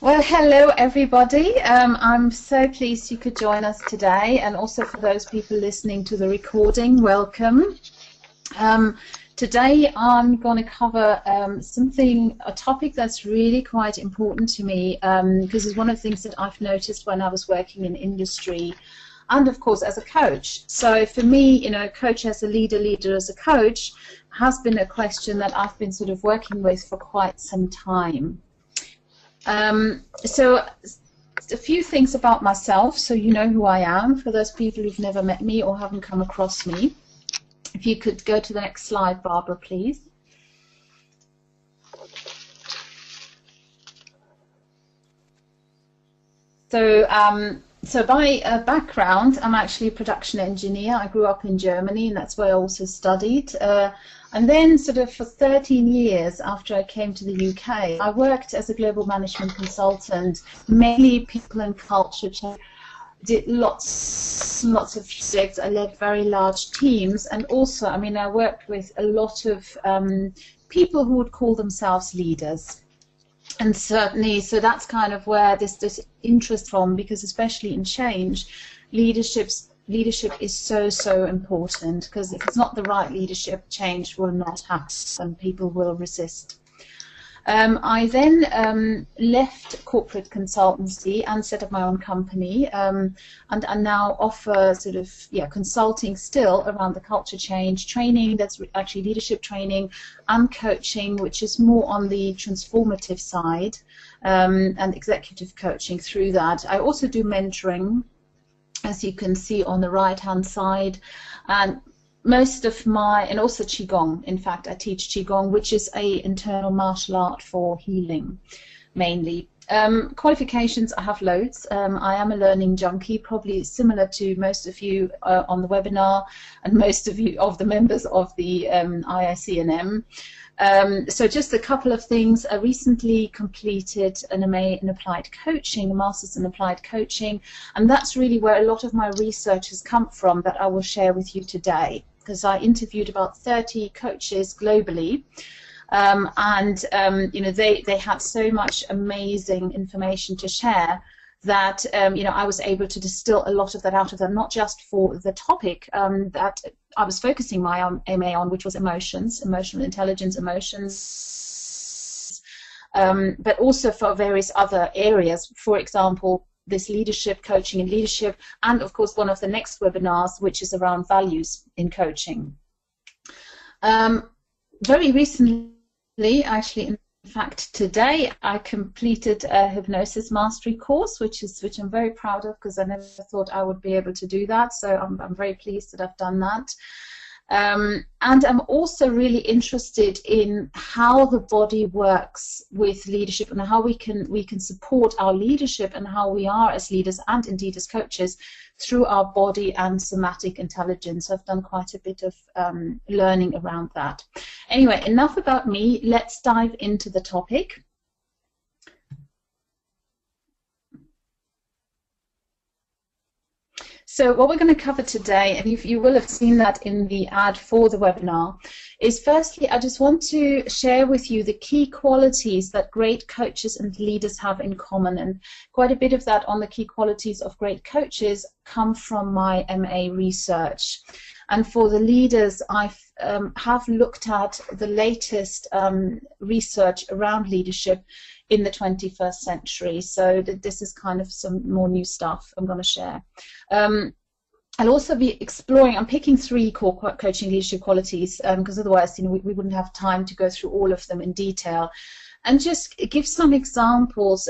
Well, hello everybody. I'm so pleased you could join us today, and also for those people listening to the recording, welcome. Today I'm going to cover a topic that's really quite important to me, because it's one of the things that I've noticed when I was working in industry and of course as a coach. So for me, coach as a leader, leader as a coach has been a question that I've been sort of working with for quite some time. So a few things about myself, so you know who I am, for those people who've never met me or haven't come across me. If you could go to the next slide, Barbara, please. So by background, I'm actually a production engineer. I grew up in Germany, and that's where I also studied. And then sort of for 13 years after I came to the UK, I worked as a global management consultant, mainly people and culture. Did lots of projects. I led very large teams, and also, I worked with a lot of people who would call themselves leaders. And certainly, so that's kind of where this interest from, because especially in change, leadership is so important, because if it's not the right leadership, change will not happen and people will resist. I then left corporate consultancy and set up my own company, and I now offer sort of consulting still around the culture change training. That's actually leadership training and coaching, which is more on the transformative side, and executive coaching through that. I also do mentoring, as you can see on the right hand side, and most of and also Qigong. In fact, I teach Qigong, which is a internal martial art for healing, mainly. Qualifications, I have loads. I am a learning junkie, probably similar to most of you on the webinar, and most of you of the members of the IICNM. So just a couple of things. I recently completed an MA in Applied Coaching, a Master's in Applied Coaching, and that's really where a lot of my research has come from that I will share with you today, because I interviewed about 30 coaches globally, they had so much amazing information to share that I was able to distill a lot of that out of them, not just for the topic that I was focusing my MA on, which was emotions, emotional intelligence, emotions, but also for various other areas. For example, this leadership, coaching and leadership, and of course one of the next webinars, which is around values in coaching. Very recently, actually, in fact, today I completed a hypnosis mastery course, which I'm very proud of, because I never thought I would be able to do that. So I'm very pleased that I've done that. And I'm also really interested in how the body works with leadership, and how we can support our leadership and how we are as leaders and indeed as coaches through our body and somatic intelligence. I've done quite a bit of learning around that. Anyway, enough about me. Let's dive into the topic. So what we're going to cover today, and you will have seen that in the ad for the webinar, is firstly, I just want to share with you the key qualities that great coaches and leaders have in common, and quite a bit of that on the key qualities of great coaches come from my MA research. And for the leaders, I have looked at the latest research around leadership in the 21st century. So this is kind of some more new stuff I'm going to share. I'll also be exploring, I'm picking 3 core coaching leadership qualities, because otherwise we wouldn't have time to go through all of them in detail. And just give some examples,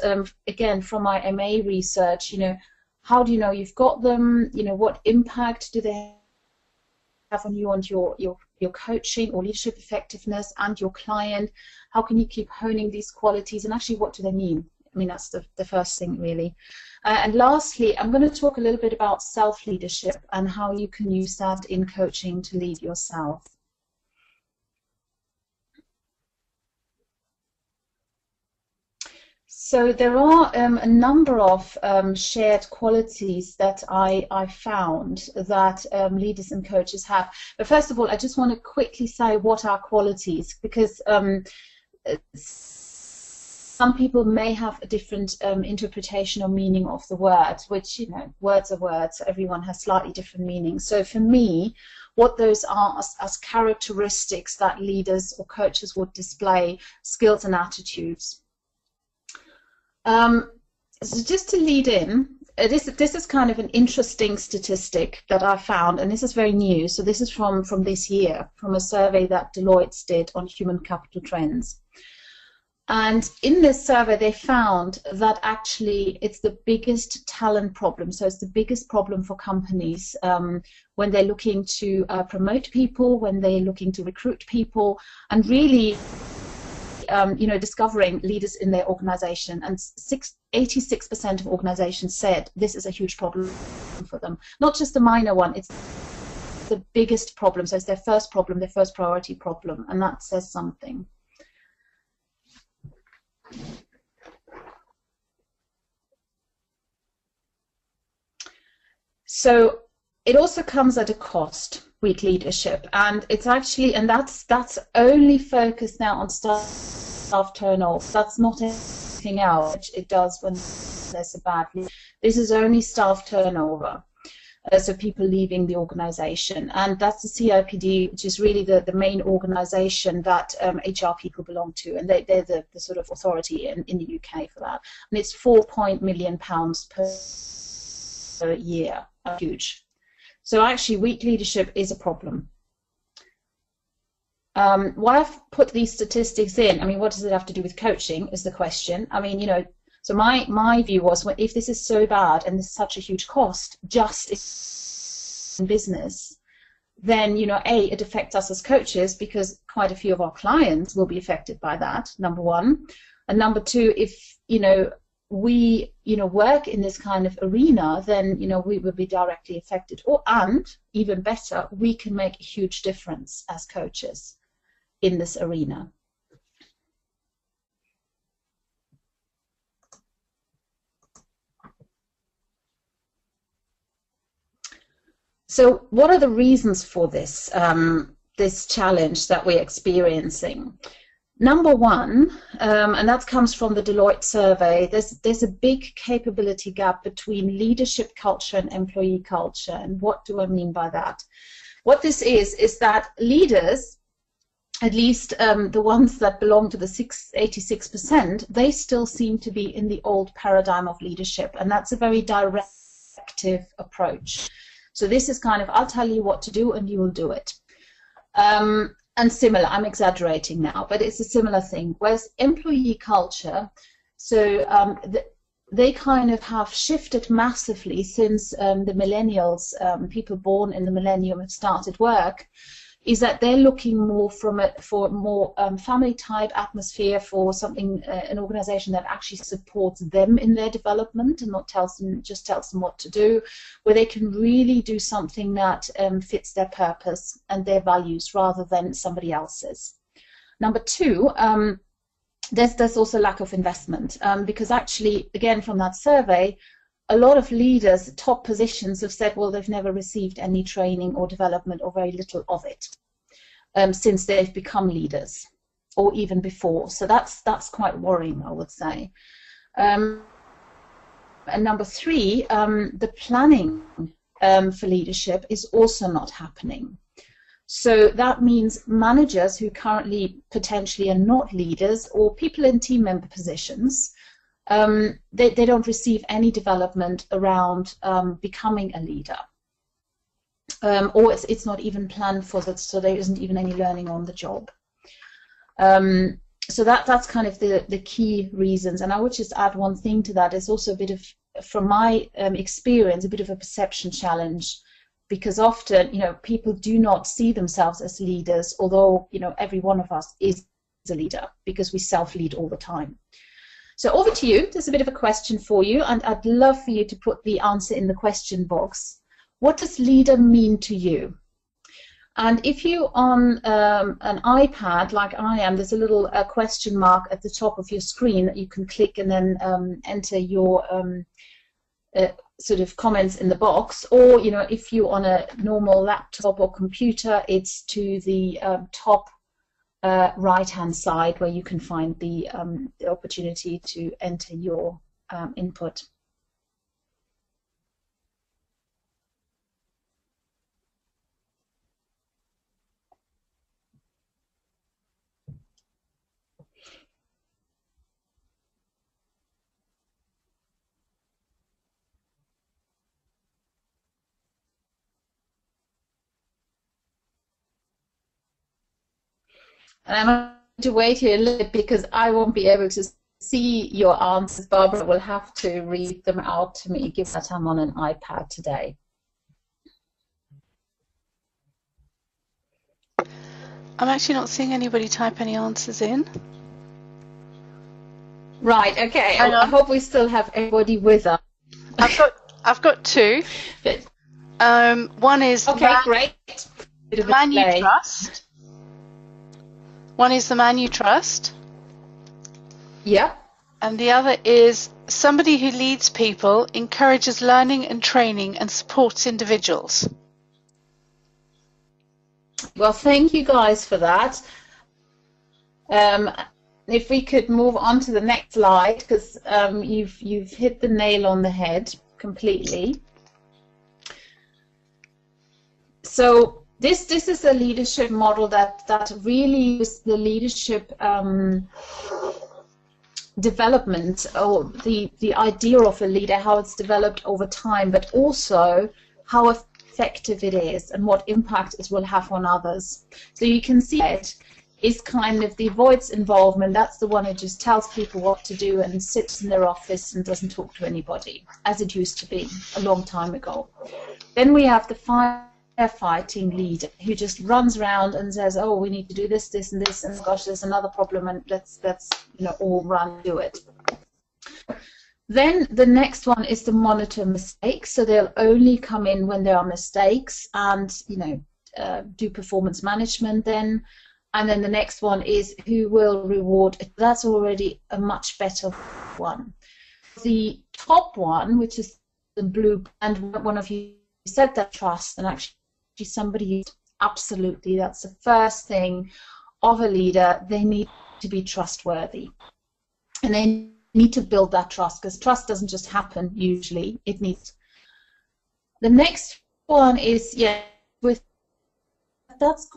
again, from my MA research. How do you know you've got them? What impact do they have on you and your coaching or leadership effectiveness and your client? How can you keep honing these qualities, and actually what do they mean? That's the first thing, really. And lastly, I'm going to talk a little bit about self-leadership and how you can use that in coaching to lead yourself. So there are a number of shared qualities that I found that leaders and coaches have. But first of all, I just want to quickly say what are qualities, because some people may have a different interpretation or meaning of the words, which, you know, words are words. Everyone has slightly different meanings. So for me, what those are as characteristics that leaders or coaches would display, skills and attitudes. So just to lead in, this is kind of an interesting statistic that I found, and this is very new. So this is from this year, from a survey that Deloitte did on human capital trends. And in this survey, they found that actually it's the biggest talent problem. So it's the biggest problem for companies when they're looking to promote people, when they're looking to recruit people, and really you know, discovering leaders in their organization. And 86% of organizations said this is a huge problem for them. Not just a minor one, it's the biggest problem. So it's their first problem, their first priority problem, and that says something. So it also comes at a cost, weak leadership, and it's actually, and that's only focused now on staff turnover. That's not anything else. It does when there's a bad leader. This is only staff turnover, so people leaving the organization, and that's the CIPD, which is really the main organization that HR people belong to, and they're the sort of authority in the UK for that, and it's £4 million per year. Huge. So actually weak leadership is a problem. Why I've put these statistics in, I mean, what does it have to do with coaching is the question. I mean, you know, so my view was, well, if this is so bad and there's such a huge cost just in business, then, you know, A, it affects us as coaches because quite a few of our clients will be affected by that, number one. And number two, if, you know, we, you know, work in this kind of arena, then, you know, we will be directly affected. Or, and even better, we can make a huge difference as coaches in this arena. So what are the reasons for this, this challenge that we're experiencing? Number one, and that comes from the Deloitte survey, there's a big capability gap between leadership culture and employee culture. And what do I mean by that? What this is that leaders, at least the ones that belong to the 86%, they still seem to be in the old paradigm of leadership, and that's a very directive approach. So this is kind of, I'll tell you what to do and you will do it. And similar, I'm exaggerating now, but it's a similar thing. Whereas employee culture, so they kind of have shifted massively since the millennials, people born in the millennium have started work, is that they're looking more for a more family type atmosphere, for something, an organization that actually supports them in their development and not just tells them what to do, where they can really do something that fits their purpose and their values rather than somebody else's. Number two, there's also lack of investment, because actually, again, from that survey, a lot of leaders, top positions, have said, well, they've never received any training or development, or very little of it, since they've become leaders, or even before. So that's quite worrying, I would say. And number three, the planning for leadership is also not happening. So that means managers who currently potentially are not leaders, or people in team member positions, they don't receive any development around becoming a leader, or it's not even planned for that, so there isn't even any learning on the job. So that's kind of the key reasons. And I would just add one thing to that. It's also a bit of, from my experience, a bit of a perception challenge, because often, you know, people do not see themselves as leaders, although, you know, every one of us is a leader because we self-lead all the time. So over to you. There's a bit of a question for you, and I'd love for you to put the answer in the question box. What does leader mean to you? And if you're on an iPad, like I am, there's a little question mark at the top of your screen that you can click and then enter your sort of comments in the box. Or, you know, if you're on a normal laptop or computer, it's to the top right-hand side where you can find the opportunity to enter your input. And I'm going to wait here a little bit because I won't be able to see your answers. Barbara will have to read them out to me, given that I'm on an iPad today. I'm actually not seeing anybody type any answers in. Right, okay. I hope we still have everybody with us. I've got two. But, one is okay, great. The man you trust. One is the man you trust. Yeah. And the other is somebody who leads people, encourages learning and training, and supports individuals. Well, thank you guys for that. If we could move on to the next slide, because you've hit the nail on the head completely. So this is a leadership model that really is the leadership development, or the idea of a leader, how it's developed over time, but also how effective it is and what impact it will have on others. So you can see it is kind of the avoids involvement. That's the one who just tells people what to do and sits in their office and doesn't talk to anybody, as it used to be a long time ago. Then we have the firefighting leader who just runs around and says, oh, we need to do this, this, and this, and gosh, there's another problem, and let's all run do it. Then the next one is to monitor mistakes. So they'll only come in when there are mistakes and do performance management then. And then the next one is who will reward. That's already a much better one. The top one, which is the blue, and one of you said that trust, and actually somebody, absolutely, that's the first thing of a leader. They need to be trustworthy. And they need to build that trust, because trust doesn't just happen usually. It needs. The next one is, that's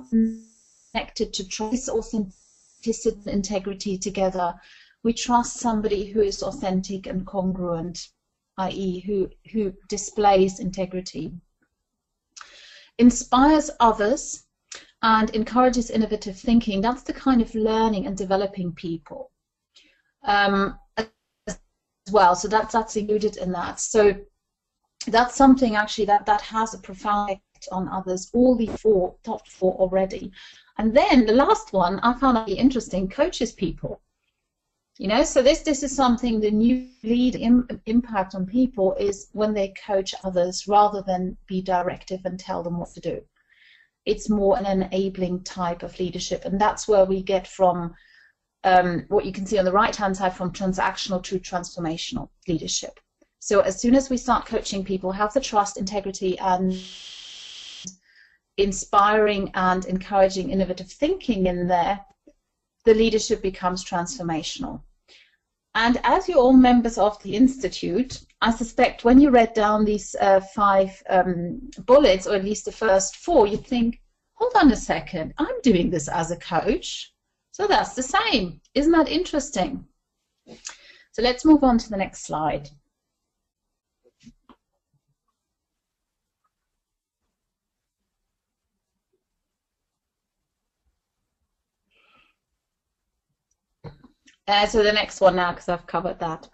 connected to trust, authenticity, and integrity together. We trust somebody who is authentic and congruent, i.e. who displays integrity. Inspires others and encourages innovative thinking. That's the kind of learning and developing people as well. So that's included in that. So that's something actually that has a profound effect on others. All the top four already. And then the last one I found really interesting, coaches people. So this is something, the new lead impact on people is when they coach others rather than be directive and tell them what to do. It's more an enabling type of leadership, and that's where we get from what you can see on the right-hand side, from transactional to transformational leadership. So as soon as we start coaching people, have the trust, integrity, and inspiring and encouraging innovative thinking in there, the leadership becomes transformational. And as you're all members of the Institute, I suspect when you read down these 5 bullets, or at least the first 4, you think, hold on a second, I'm doing this as a coach, so that's the same. Isn't that interesting? So let's move on to the next slide. So the next one now, because I've covered that.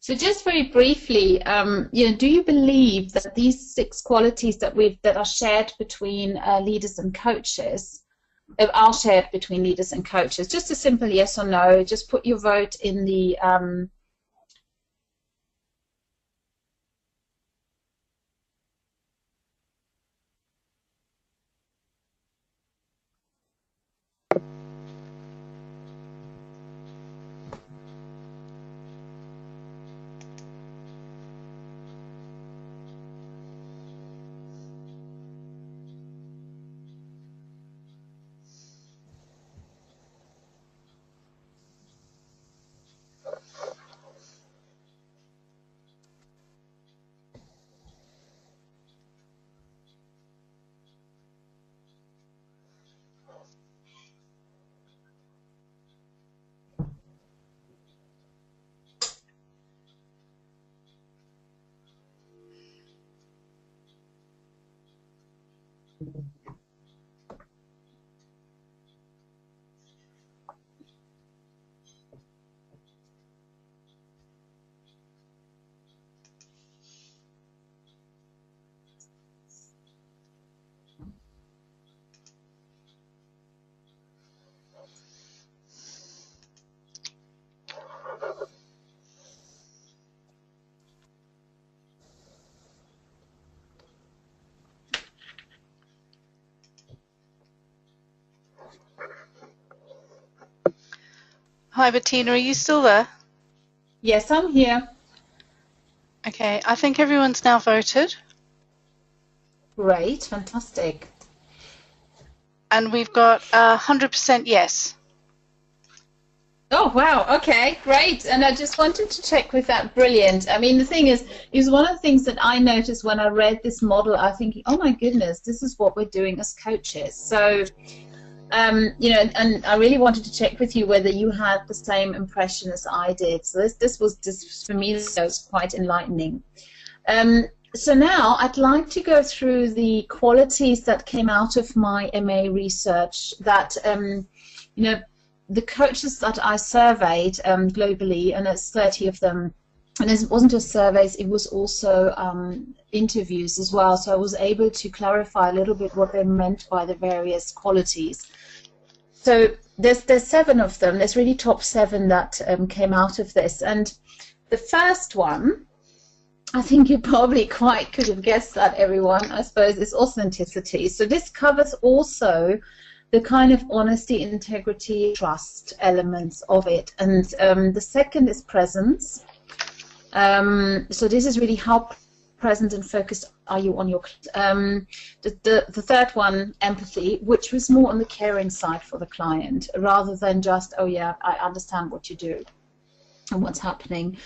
So just very briefly, do you believe that these 6 qualities that are shared between leaders and coaches are shared between leaders and coaches? Just a simple yes or no. Just put your vote in the Hi, Bettina, are you still there? Yes, I'm here. Okay, I think everyone's now voted. Great, fantastic. And we've got 100% yes. Oh, wow. Okay, great. And I just wanted to check with that. Brilliant. I mean, the thing is one of the things that I noticed when I read this model, I think, oh my goodness, this is what we're doing as coaches. So, you know, and I really wanted to check with you whether you had the same impression as I did. So this was just, for me, this was quite enlightening. So now I'd like to go through the qualities that came out of my MA research that, you know, the coaches that I surveyed globally, and it's 30 of them, and it wasn't just surveys, it was also interviews as well, so I was able to clarify a little bit what they meant by the various qualities. So there's 7 of them. There's really top 7 that came out of this, and the first one, I think you probably quite could have guessed that, everyone, I suppose, is authenticity. So this covers also the kind of honesty, integrity, trust elements of it. And the second is presence. So this is really how present and focused are you on your the third one, empathy, which was more on the caring side for the client, rather than just, oh yeah, I understand what you do and what's happening.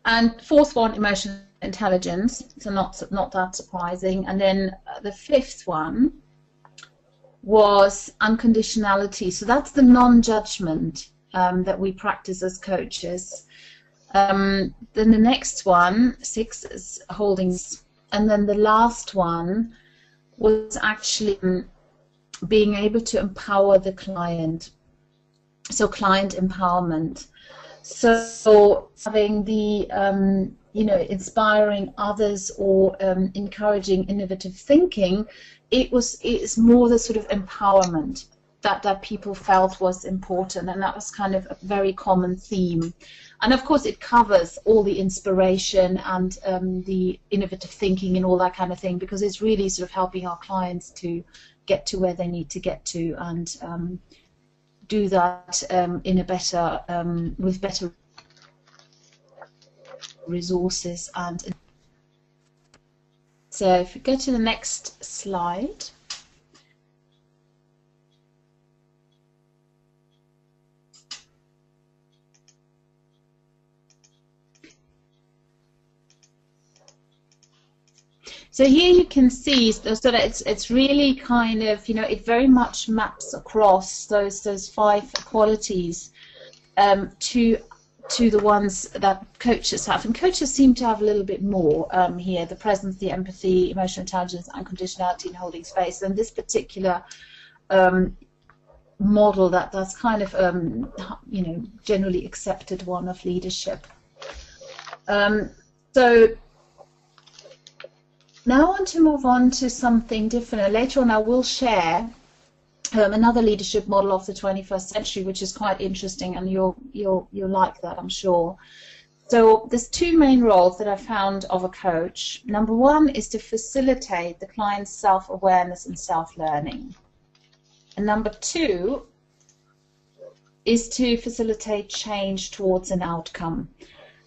And fourth one, emotional intelligence, so not that surprising. And then the fifth one was unconditionality. So that's the non-judgment that we practice as coaches. Then the next one, 6, is holdings. And then the last one was actually being able to empower the client. So client empowerment. So having the, you know, inspiring others or encouraging innovative thinking, it's more the sort of empowerment that people felt was important, and that was kind of a very common theme. And of course it covers all the inspiration and the innovative thinking and all that kind of thing, because it's really sort of helping our clients to get to where they need to get to, and do that in a better, with better resources. And so if we go to the next slide. So here you can see so that it's really kind of, you know, it very much maps across those 5 qualities to the ones that coaches have, and coaches seem to have a little bit more here: the presence, the empathy, emotional intelligence, unconditionality, and holding space. And this particular model that's kind of you know, generally accepted one of leadership. So now I want to move on to something different. Later on I will share another leadership model of the 21st century, which is quite interesting, and you'll like that, I'm sure. So there's 2 main roles that I found of a coach. Number 1 is to facilitate the client's self-awareness and self-learning. And number 2 is to facilitate change towards an outcome.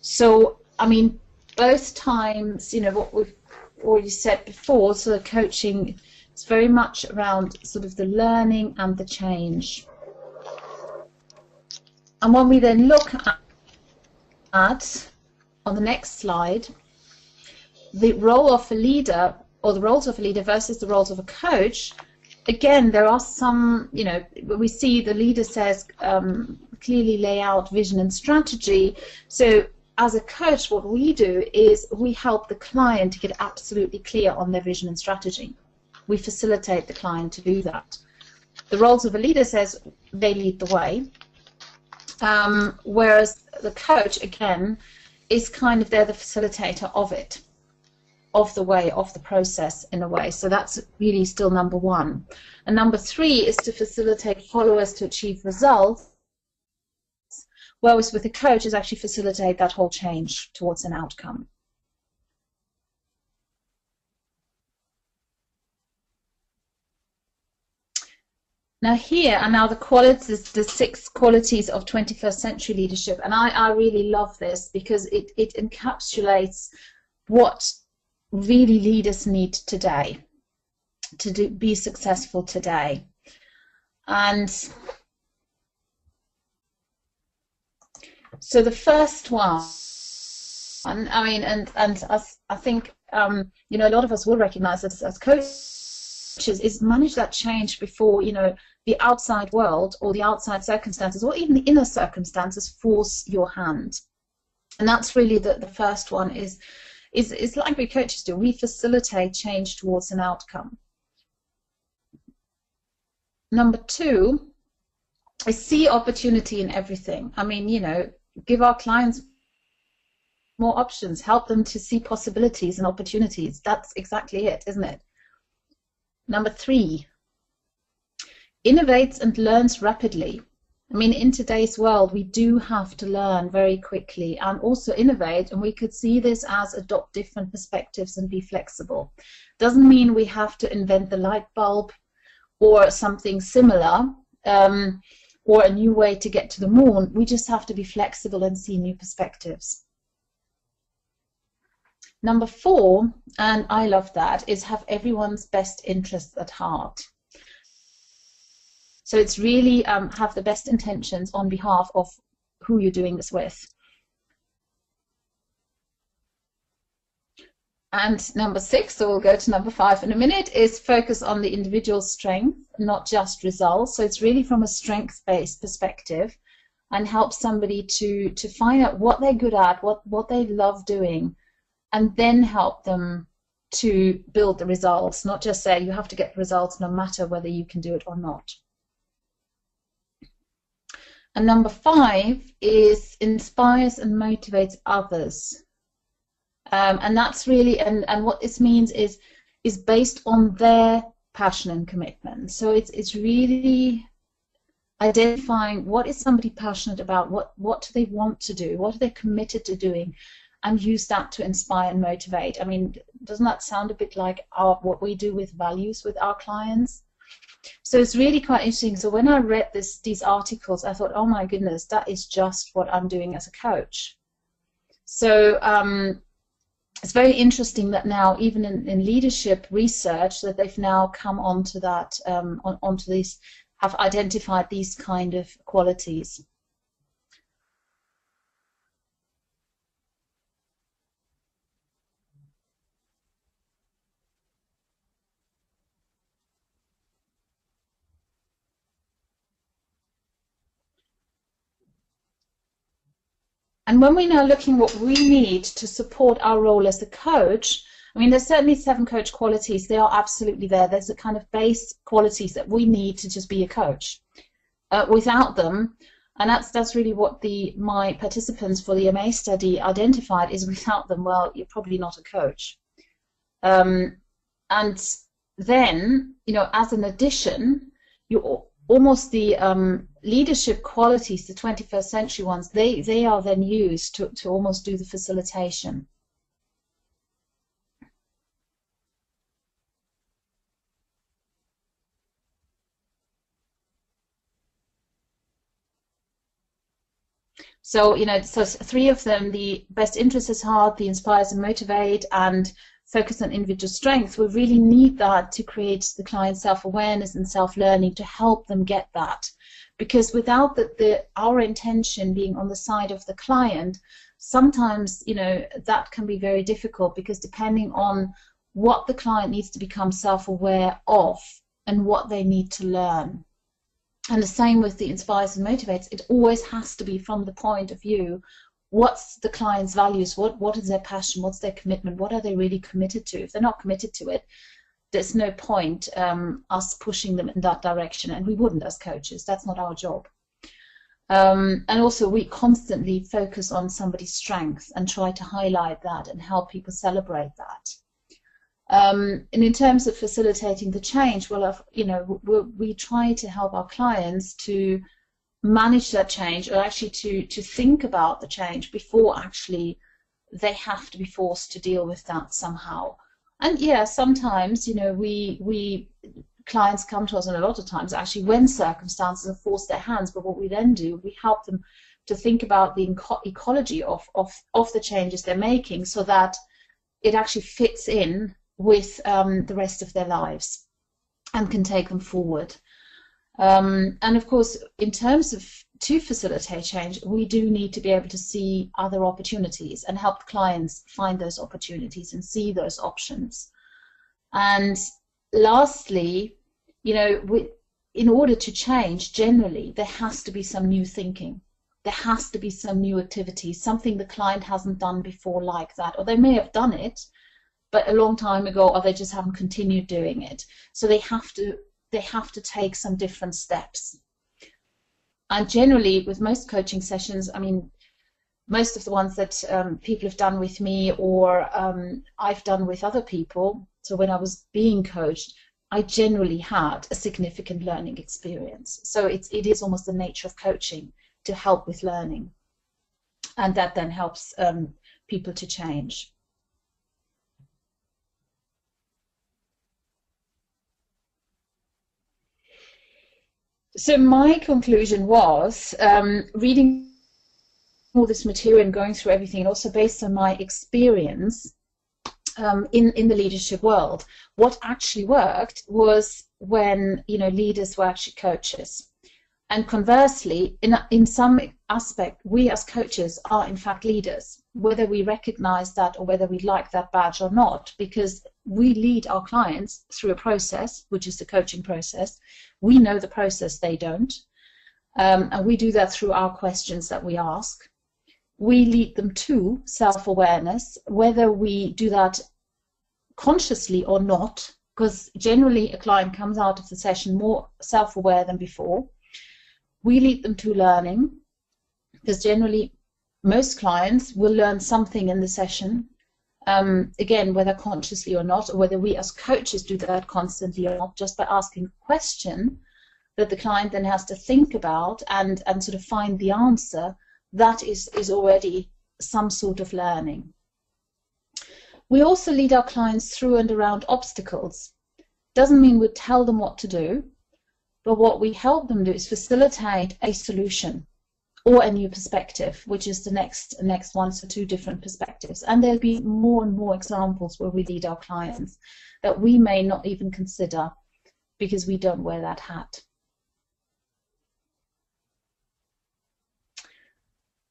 So, I mean, both times, you know, what we've already said before, so the coaching is very much around sort of the learning and the change. And when we then look at on the next slide, the role of a leader, or the roles of a leader versus the roles of a coach, again, there are some, you know, we see the leader says clearly lay out vision and strategy. So as a coach, what we do is we help the client to get absolutely clear on their vision and strategy. we facilitate the client to do that. The roles of a leader says they lead the way, whereas the coach, again, is kind of, they're the facilitator of it, of the way, of the process in a way. So that's really still number one. And number three is to facilitate followers to achieve results, whereas with a coach is actually facilitate that whole change towards an outcome. Now here are now the qualities, the 6 qualities of 21st century leadership, and I really love this because it encapsulates what really leaders need today to be successful today. And so the first one, I mean, and I think you know, a lot of us will recognize this as coaches, is manage that change before, you know, the outside world or the outside circumstances or even the inner circumstances force your hand. And that's really the first one, is like we coaches do. We facilitate change towards an outcome. Number 2 is see opportunity in everything. I mean, you know, give our clients more options, help them to see possibilities and opportunities. That's exactly it, isn't it? Number 3, innovates and learns rapidly. I mean, in today's world, we do have to learn very quickly and also innovate, and we could see this as adopt different perspectives and be flexible. Doesn't mean we have to invent the light bulb or something similar, or a new way to get to the moon. We just have to be flexible and see new perspectives. Number 4, and I love that, is have everyone's best interests at heart. So it's really have the best intentions on behalf of who you're doing this with. And number 6, so we'll go to number 5 in a minute, is focus on the individual strength, not just results. So it's really from a strength-based perspective, and help somebody to find out what they're good at, what they love doing, and then help them to build the results, not just say you have to get the results no matter whether you can do it or not. And number 5 is inspires and motivates others. And that's really, and what this means is based on their passion and commitment. So it's really identifying what is somebody passionate about, what do they want to do, what are they committed to doing, and use that to inspire and motivate. I mean, doesn't that sound a bit like what we do with values with our clients? So it's really quite interesting. So when I read these articles, I thought, oh my goodness, that is just what I'm doing as a coach. So it's very interesting that now, even in leadership research, that they've now come onto that, onto these, have identified these kind of qualities. And when we're now looking what we need to support our role as a coach, I mean, there's certainly 7 coach qualities. They are absolutely there. There's a kind of base qualities that we need to just be a coach. Without them, and that's really what my participants for the MA study identified, is without them, well, you're probably not a coach. And then, you know, as an addition, you almost the leadership qualities, the 21st century ones, they are then used to almost do the facilitation. So, you know, so 3 of them, the best interest is heart, the inspires and motivate, and focus on individual strengths. We really need that to create the client's self-awareness and self-learning to help them get that. Because without our intention being on the side of the client, sometimes, you know, that can be very difficult, because depending on what the client needs to become self-aware of and what they need to learn. And the same with the inspires and motivates, it always has to be from the point of view, what's the client's values, what is their passion, what's their commitment, what are they really committed to? If they're not committed to it, there's no point us pushing them in that direction, and we wouldn't as coaches. That's not our job. And also we constantly focus on somebody's strengths and try to highlight that and help people celebrate that. And in terms of facilitating the change, well, you know, we try to help our clients to manage that change, or actually to think about the change before actually they have to be forced to deal with that somehow. And yeah, sometimes, you know, we clients come to us, and a lot of times actually when circumstances have forced their hands, but what we then do, we help them to think about the ecology of the changes they're making, so that it actually fits in with the rest of their lives and can take them forward. And of course, in terms of to facilitate change, we do need to be able to see other opportunities and help clients find those opportunities and see those options. And lastly, you know, in order to change, generally, there has to be some new thinking. There has to be some new activity, something the client hasn't done before like that, or they may have done it, but a long time ago, or they just haven't continued doing it. So they have to take some different steps. And generally, with most coaching sessions, I mean, most of the ones that people have done with me, or I've done with other people, so when I was being coached, I generally had a significant learning experience. So it is almost the nature of coaching to help with learning. And that then helps people to change. So my conclusion was, reading all this material and going through everything, and also based on my experience in the leadership world, what actually worked was when, you know, leaders were actually coaches. And conversely, in some aspect, we as coaches are in fact leaders, whether we recognize that or whether we like that badge or not, because we lead our clients through a process, which is the coaching process. We know the process, they don't. And we do that through our questions that we ask. We lead them to self-awareness, whether we do that consciously or not, because generally a client comes out of the session more self-aware than before. We lead them to learning, because generally most clients will learn something in the session, again, whether consciously or not, or whether we as coaches do that constantly or not, just by asking a question that the client then has to think about and sort of find the answer. That is already some sort of learning. We also lead our clients through and around obstacles. Doesn't mean we tell them what to do, but what we help them do is facilitate a solution or a new perspective, which is the next one, so two different perspectives. And there'll be more and more examples where we lead our clients that we may not even consider because we don't wear that hat.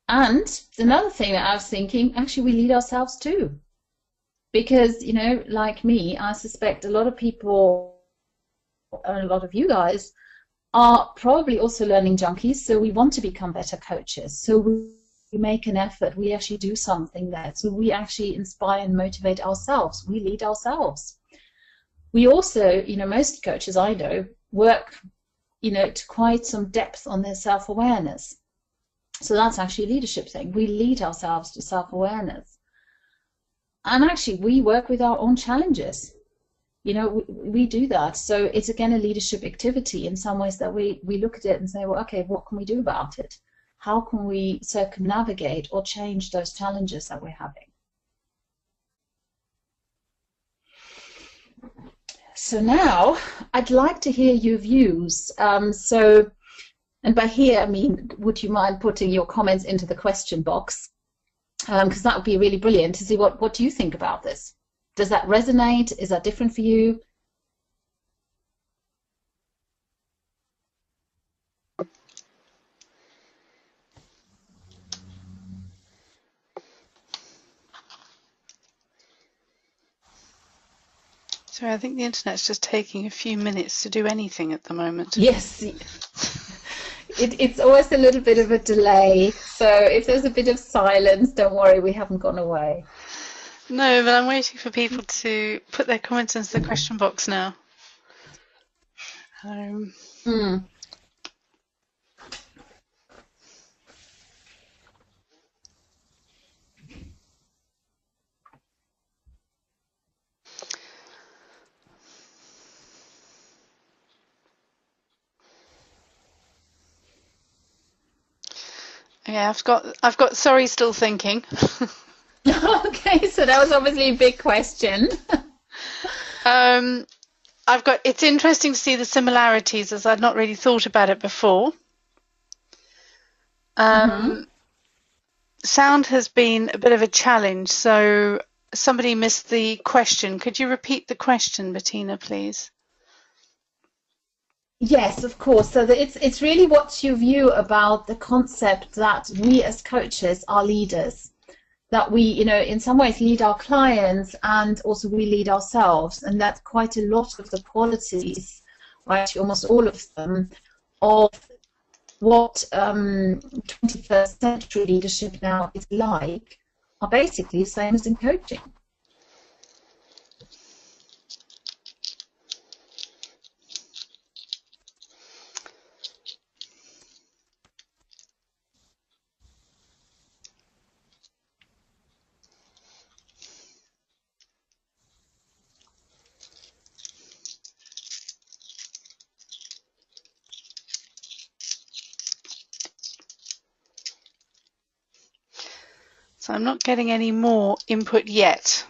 And another thing that I was thinking, actually we lead ourselves too. Because, you know, like me, I suspect a lot of people, and a lot of you guys, are probably also learning junkies, so we want to become better coaches. So we make an effort, we actually do something there. So we actually inspire and motivate ourselves. We lead ourselves. We also, you know, most coaches I know work, you know, to quite some depth on their self-awareness. So that's actually a leadership thing. We lead ourselves to self-awareness. And actually, we work with our own challenges. You know, we do that. So it's, again, a leadership activity in some ways that we look at it and say, well, okay, what can we do about it? How can we circumnavigate or change those challenges that we're having? So now, I'd like to hear your views. And by here, I mean, would you mind putting your comments into the question box? Because that would be really brilliant to see what do you think about this. Does that resonate? Is that different for you? Sorry, I think the internet's just taking a few minutes to do anything at the moment. Yes. It's always a little bit of a delay. So if there's a bit of silence, don't worry, we haven't gone away. No, but I'm waiting for people to put their comments into the question box now. Yeah, I've got sorry, still thinking. Okay, so that was obviously a big question. It's interesting to see the similarities, as I'd not really thought about it before. Sound has been a bit of a challenge, so somebody missed the question. Could you repeat the question, Bettina, please? Yes, of course. So it's really what's your view about the concept that we as coaches are leaders, that we, you know, in some ways lead our clients and also we lead ourselves, and that quite a lot of the qualities, or actually almost all of them, of what 21st century leadership now is like are basically the same as in coaching. So I'm not getting any more input yet.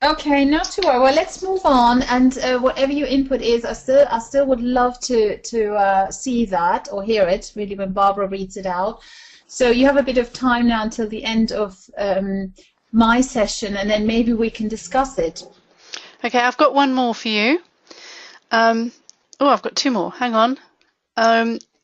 Okay, not to worry. Well, let's move on, and whatever your input is, I still would love to see that or hear it, really, when Barbara reads it out. So you have a bit of time now until the end of my session, and then maybe we can discuss it. Okay, I've got one more for you. Oh, I've got two more. Hang on.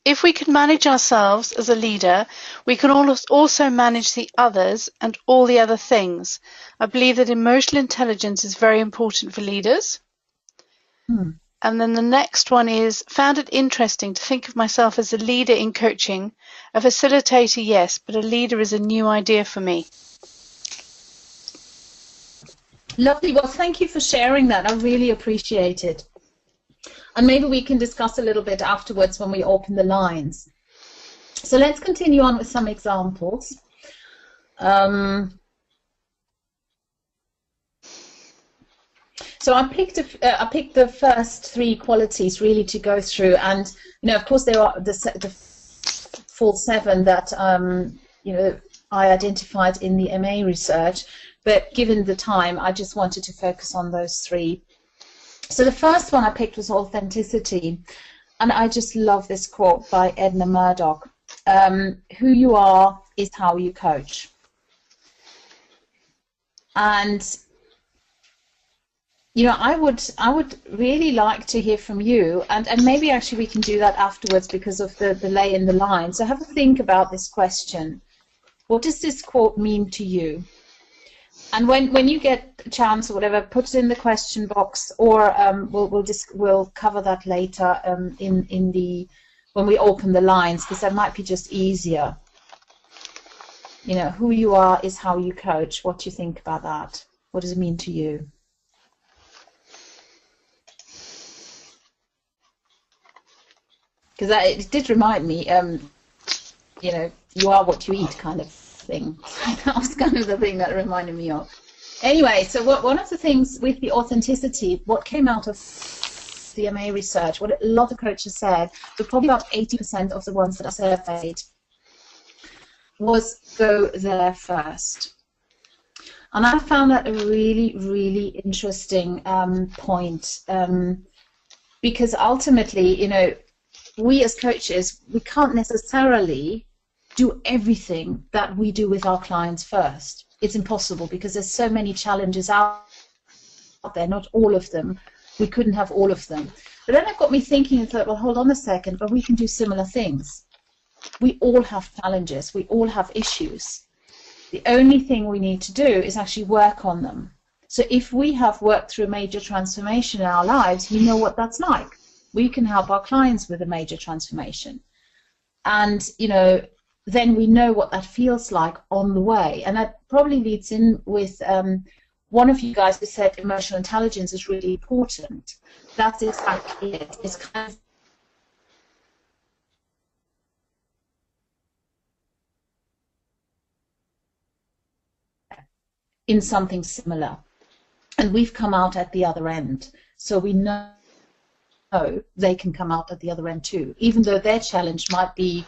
If we can manage ourselves as a leader, we can also manage the others and all the other things. I believe that emotional intelligence is very important for leaders. And then the next one is, found it interesting to think of myself as a leader in coaching. A facilitator, yes, but a leader is a new idea for me. Lovely. Well, thank you for sharing that. I really appreciate it. And maybe we can discuss a little bit afterwards when we open the lines. So let's continue on with some examples. So I picked the first three qualities really to go through, and you know, of course, there are the full seven that you know, I identified in the MA research. But given the time, I just wanted to focus on those three. So the first one I picked was authenticity, and I just love this quote by Edna Murdoch. Who you are is how you coach. And you know, I would really like to hear from you, and maybe actually we can do that afterwards because of the lay in the line. So have a think about this question. What does this quote mean to you? And when you get a chance or whatever, put it in the question box, or we'll cover that later when we open the lines, because that might be just easier. You know, who you are is how you coach. What do you think about that? What does it mean to you? Because it did remind me, you know, you are what you eat kind of thing. That was kind of the thing that reminded me of. Anyway, so one of the things with the authenticity, what came out of the MA research, what a lot of coaches said, but probably about 80% of the ones that I surveyed, was go there first. And I found that a really, really interesting point, because ultimately, you know, we as coaches, we can't necessarily do everything that we do with our clients first. It's impossible because there's so many challenges out there, not all of them. We couldn't have all of them. But then it got me thinking and thought, well, hold on a second, but we can do similar things. We all have challenges. We all have issues. The only thing we need to do is actually work on them. So if we have worked through a major transformation in our lives, we know what that's like. We can help our clients with a major transformation. And, you know, then we know what that feels like on the way. And that probably leads in with one of you guys who said emotional intelligence is really important. That's exactly it. It's kind of in something similar. And we've come out at the other end. So we know they can come out at the other end too, even though their challenge might be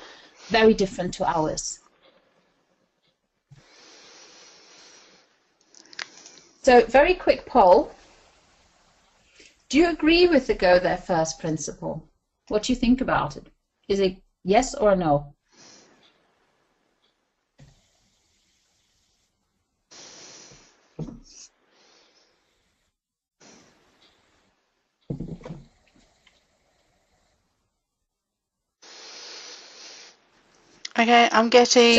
very different to ours. So, very quick poll. Do you agree with the go there first principle? What do you think about it? Is it yes or no? Okay, I'm getting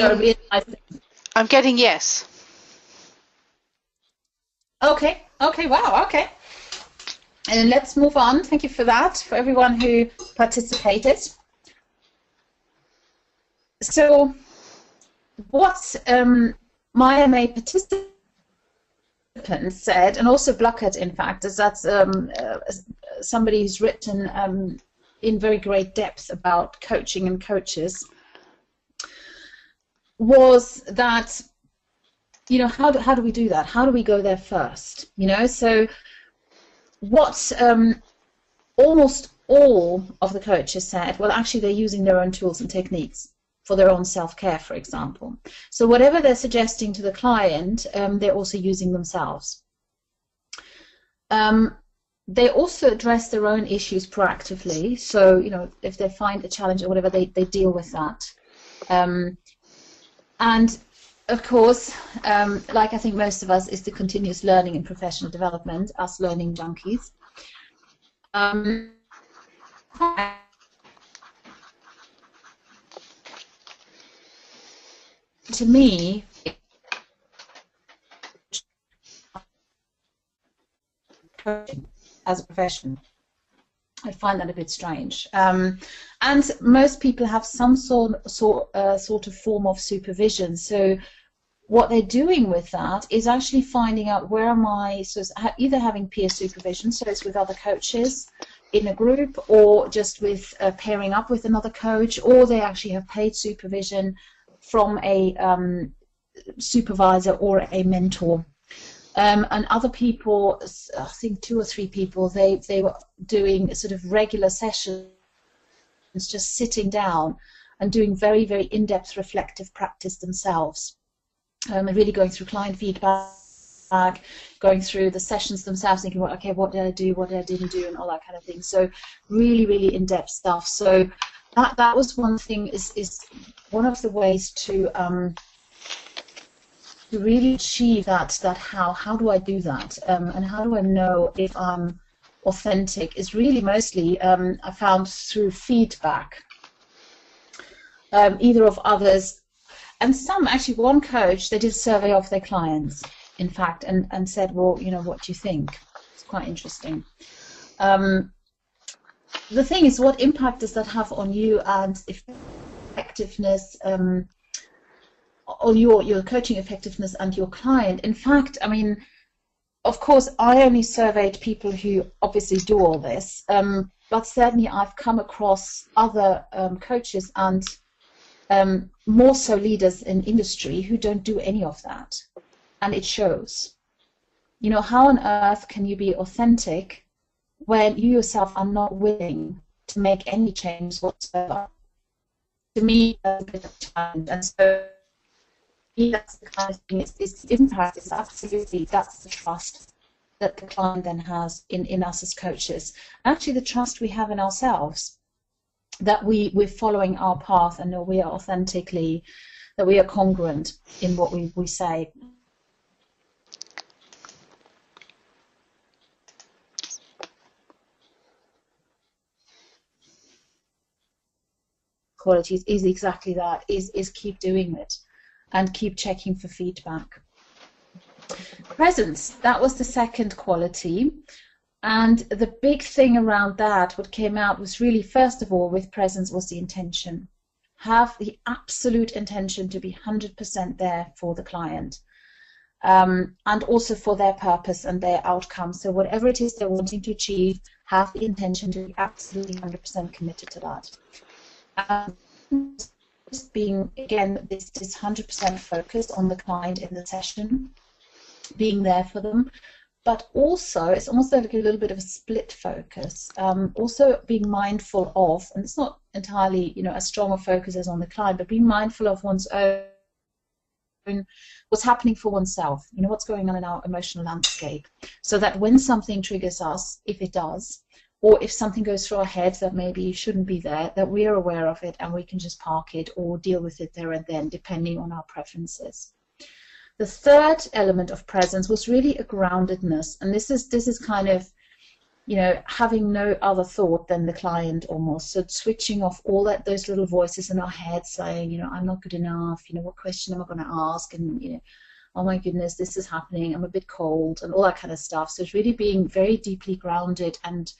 yes. Okay, wow, okay. And let's move on. Thank you for that, for everyone who participated. So, what my MA participants said, and also Bluckett, in fact, is that somebody who's written in very great depth about coaching and coaches, was that, you know, how do we do that? How do we go there first? You know, so what almost all of the coaches said, well, actually they're using their own tools and techniques for their own self-care, for example. So whatever they're suggesting to the client, they're also using themselves. They also address their own issues proactively. So, you know, if they find a challenge or whatever, they deal with that. And of course, like I think most of us, is the continuous learning and professional development, us learning junkies. To me, coaching as a profession, I find that a bit strange. And most people have some sort of form of supervision. So what they're doing with that is actually finding out where am I, so it's either having peer supervision, so it's with other coaches in a group, or just with pairing up with another coach, or they actually have paid supervision from a supervisor or a mentor. And other people, I think 2 or 3 people, they were doing sort of regular sessions, just sitting down and doing very, very in-depth reflective practice themselves. And really going through client feedback, going through the sessions themselves, thinking, well, okay, what did I do, what I didn't do, and all that kind of thing. So really, really in-depth stuff. So that was one thing, is one of the ways to really achieve that how do I do that, and how do I know if I'm authentic, is really mostly I found through feedback, either of others. And some, actually, one coach, they did a survey of their clients, in fact, and said, well, you know, what do you think? It's quite interesting. The thing is, what impact does that have on you and effectiveness, on your coaching effectiveness and your client? In fact, I mean, of course, I only surveyed people who obviously do all this, but certainly I've come across other coaches and more so leaders in industry who don't do any of that, and it shows. You know, how on earth can you be authentic when you yourself are not willing to make any change whatsoever? To me, that's a bit of a challenge, and so that's the kind of thing. It's impact. It's absolutely, that's the trust that the client then has in us as coaches. Actually, the trust we have in ourselves, that we're following our path and that we are authentically, that we are congruent in what we say. Qualities is exactly that, is keep doing it and keep checking for feedback. Presence, that was the second quality. And the big thing around that, what came out was really, first of all, with presence, was the intention. Have the absolute intention to be 100% there for the client. and also for their purpose and their outcome. So whatever it is they're wanting to achieve, have the intention to be absolutely 100% committed to that. Just being, again, this 100% focus on the client in the session, being there for them, but also it's almost like a little bit of a split focus. Also being mindful of, and it's not entirely, you know, as strong a focus as on the client, but being mindful of one's own, what's happening for oneself, you know, what's going on in our emotional landscape, so that when something triggers us, if it does, or if something goes through our heads that maybe shouldn't be there, that we are aware of it and we can just park it or deal with it there and then, depending on our preferences. The third element of presence was really a groundedness, and this is kind of, you know, having no other thought than the client almost. So switching off all those little voices in our head saying, you know, I'm not good enough, you know, what question am I going to ask, and, you know, oh my goodness, this is happening, I'm a bit cold, and all that kind of stuff. So it's really being very deeply grounded and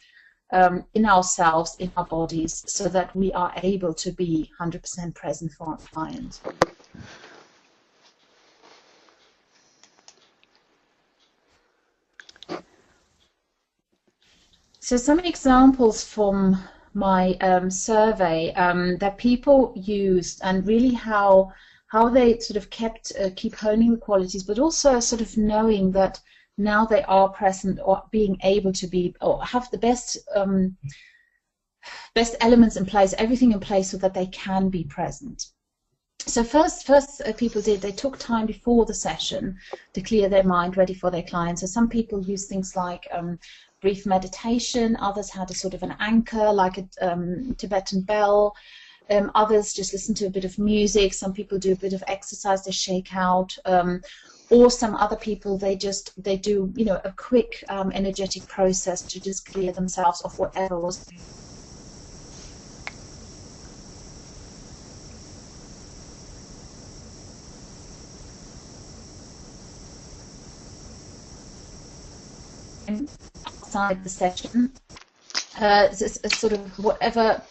in ourselves, in our bodies, so that we are able to be 100% present for our client. So some examples from my survey that people used, and really how they sort of keep honing the qualities, but also sort of knowing that now they are present, or being able to be, or have the best elements in place, everything in place so that they can be present. So first people they took time before the session to clear their mind, ready for their clients. So some people use things like brief meditation, others had a sort of an anchor like a Tibetan bell, others just listen to a bit of music, some people do a bit of exercise, they shake out, or some other people they do, you know, a quick energetic process to just clear themselves of whatever was outside the session. Sort of whatever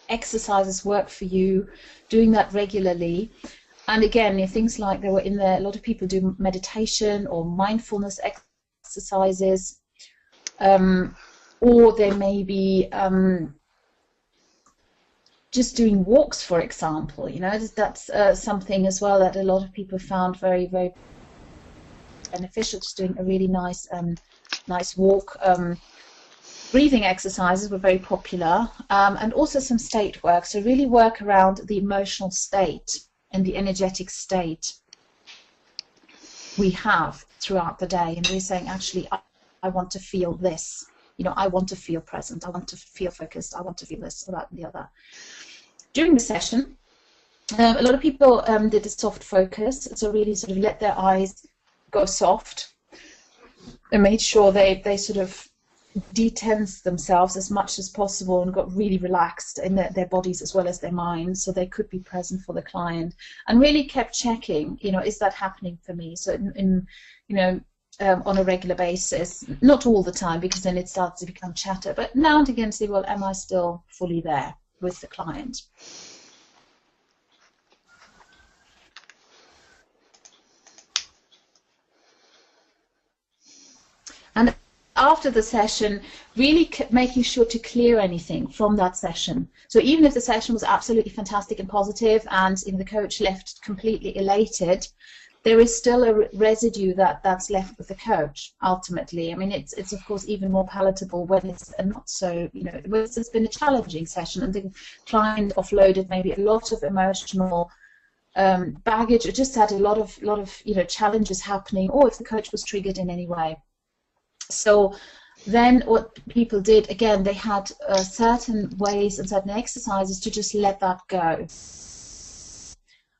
exercises work for you, doing that regularly. And again, you know, things like there were in there, a lot of people do meditation or mindfulness exercises, or they may be just doing walks, for example. You know, that's something as well that a lot of people found very, very beneficial, just doing a really nice walk. Breathing exercises were very popular, and also some state work, so really work around the emotional state and the energetic state we have throughout the day, and we're saying, actually, I want to feel this, you know, I want to feel present, I want to feel focused, I want to feel this, or that, and the other. During the session, a lot of people did a soft focus, so really sort of let their eyes go soft and made sure they sort of detensed themselves as much as possible and got really relaxed in their bodies as well as their minds, so they could be present for the client, and really kept checking, you know, is that happening for me? So in you know, on a regular basis, not all the time, because then it starts to become chatter, but now and again see, well, am I still fully there with the client? And after the session, really making sure to clear anything from that session. So even if the session was absolutely fantastic and positive, and the coach left completely elated, there is still a residue that's left with the coach, ultimately. I mean, it's of course even more palatable when it's not so, you know, when it's been a challenging session and the client offloaded maybe a lot of emotional baggage, or just had a lot of you know, challenges happening, or if the coach was triggered in any way. So then what people did, again, they had certain ways and certain exercises to just let that go.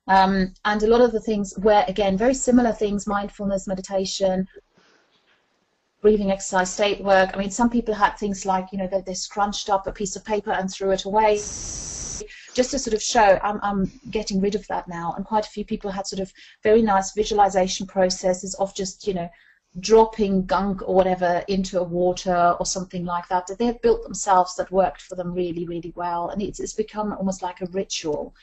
And a lot of the things were, again, very similar things: mindfulness, meditation, breathing exercise, state work. I mean, some people had things like, you know, they scrunched up a piece of paper and threw it away, just to sort of show, I'm getting rid of that now. And quite a few people had sort of very nice visualization processes of just, you know, dropping gunk or whatever into a water or something like that they had built themselves that worked for them really, really well, and it's become almost like a ritual.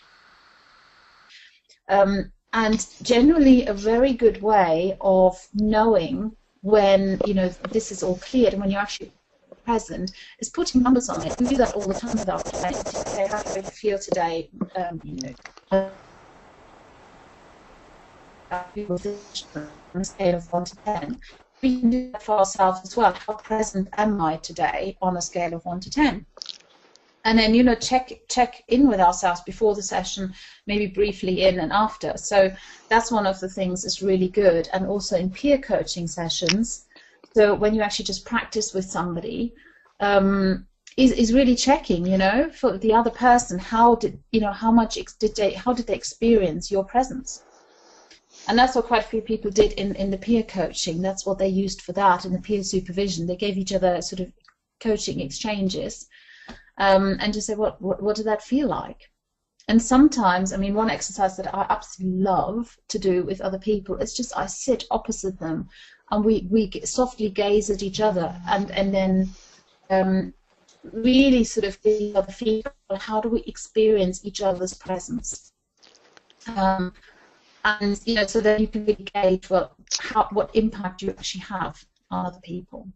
And generally a very good way of knowing when, you know, this is all cleared and when you're actually present is putting numbers on it. We do that all the time with our clients. You say, how do you feel today? You know, on a scale of 1 to 10. We can do that for ourselves as well. How present am I today on a scale of 1 to 10? And then, you know, check in with ourselves before the session, maybe briefly in and after. So that's one of the things that's really good. And also in peer coaching sessions, so when you actually just practice with somebody, is really checking, you know, for the other person, how did they experience your presence? And that's what quite a few people did in the peer coaching. That's what they used for that in the peer supervision. They gave each other sort of coaching exchanges. And just say, what did that feel like? And sometimes, I mean, one exercise that I absolutely love to do with other people is just I sit opposite them and we softly gaze at each other and then really sort of give each other feedback on how do we experience each other's presence. And, you know, so then you can really gauge what impact you actually have on other people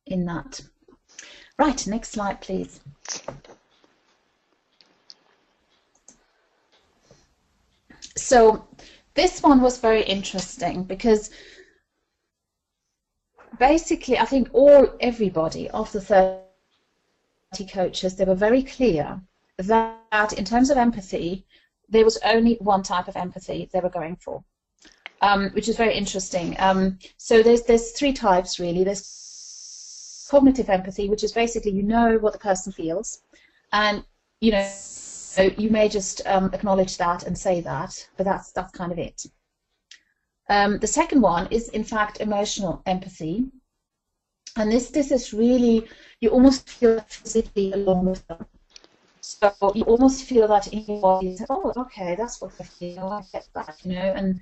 in that. Right, next slide, please. So this one was very interesting because basically I think everybody of the 30 coaches, they were very clear that in terms of empathy, there was only one type of empathy they were going for, which is very interesting. So there's 3 types really. There's cognitive empathy, which is basically you know what the person feels, and you know you may just acknowledge that and say that, but that's kind of it. The second one is in fact emotional empathy, and this is really you almost feel physically along with them. So you almost feel that in your body. Oh, okay, that's what I feel. I get that, you know, and